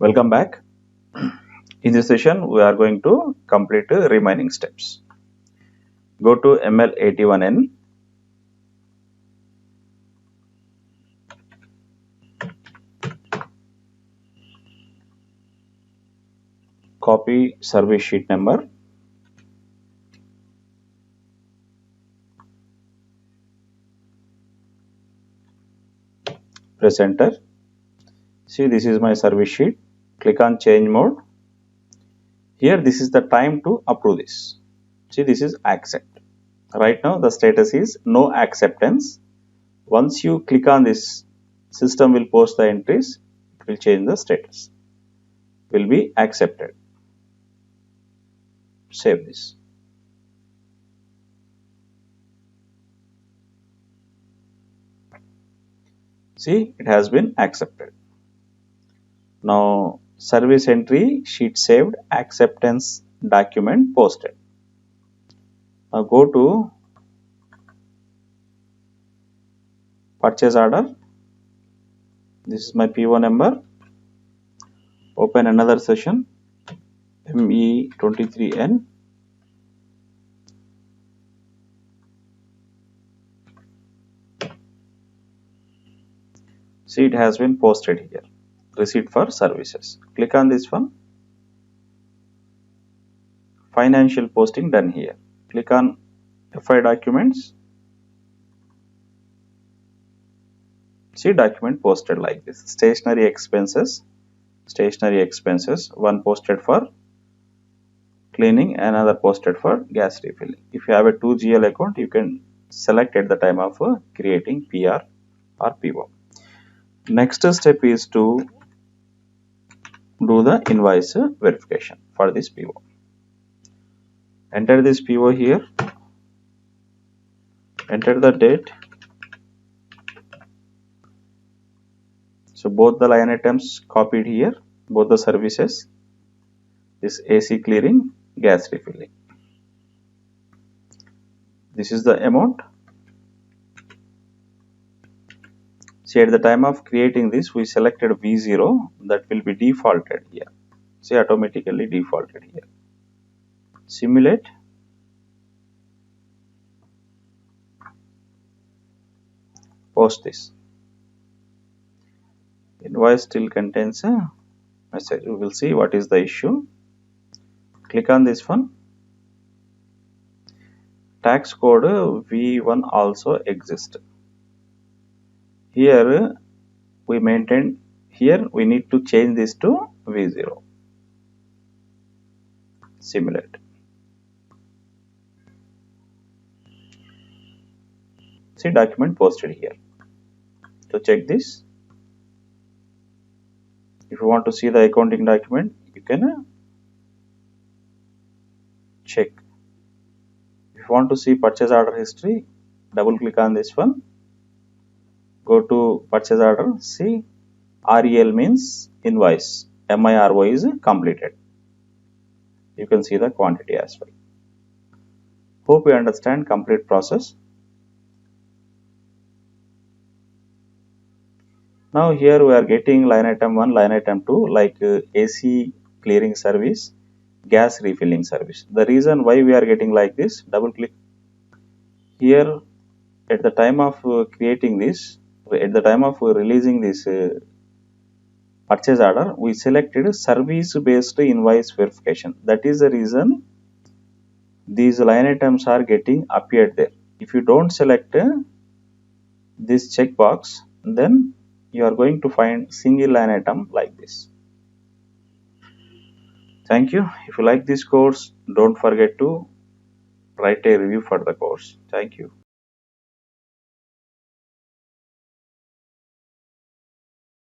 Welcome back. In this session, we are going to complete the remaining steps. Go to ML81N. Copy service sheet number. Press enter. See, this is my service sheet. Click on change mode. Here, this is the time to approve this. See, this is accept. Right now, the status is no acceptance. Once you click on this, system will post the entries. It will change the status. Will be accepted. Save this. See, it has been accepted. Now, service entry sheet saved, acceptance document posted. Now go to purchase order. This is my PO number. Open another session, ME23N. See, it has been posted here. Receipt for services. Click on this one. Financial posting done here. Click on FI documents. See, document posted like this. Stationery expenses. One posted for cleaning, another posted for gas refilling. If you have a 2GL account, you can select at the time of creating PR or PO. Next step is to do the invoice verification for this PO. Enter this PO here. Enter the date. So both the line items copied here, both the services. This AC clearing, gas refilling. This is the amount. See, at the time of creating this, we selected V0, that will be defaulted here. See, automatically defaulted here. Simulate. Post this. Invoice still contains a message. We will see what is the issue. Click on this one. Tax code V1 also exists. Here we maintain, here we need to change this to V0. Simulate. See, document posted here. To check this, if you want to see the accounting document, you can check. If you want to see purchase order history, double click on this one. Go to purchase order. See, REL means invoice. MIRO is completed. You can see the quantity as well. Hope you understand complete process. Now here we are getting line item 1, line item 2, like AC clearing service, gas refilling service. The reason why we are getting like this, double click here. At the time of creating this, at the time of releasing this purchase order, we selected service based invoice verification. That is the reason these line items are getting appeared there. If you don't select this checkbox, then you are going to find single line item like this. Thank you. If you like this course, don't forget to write a review for the course. Thank you.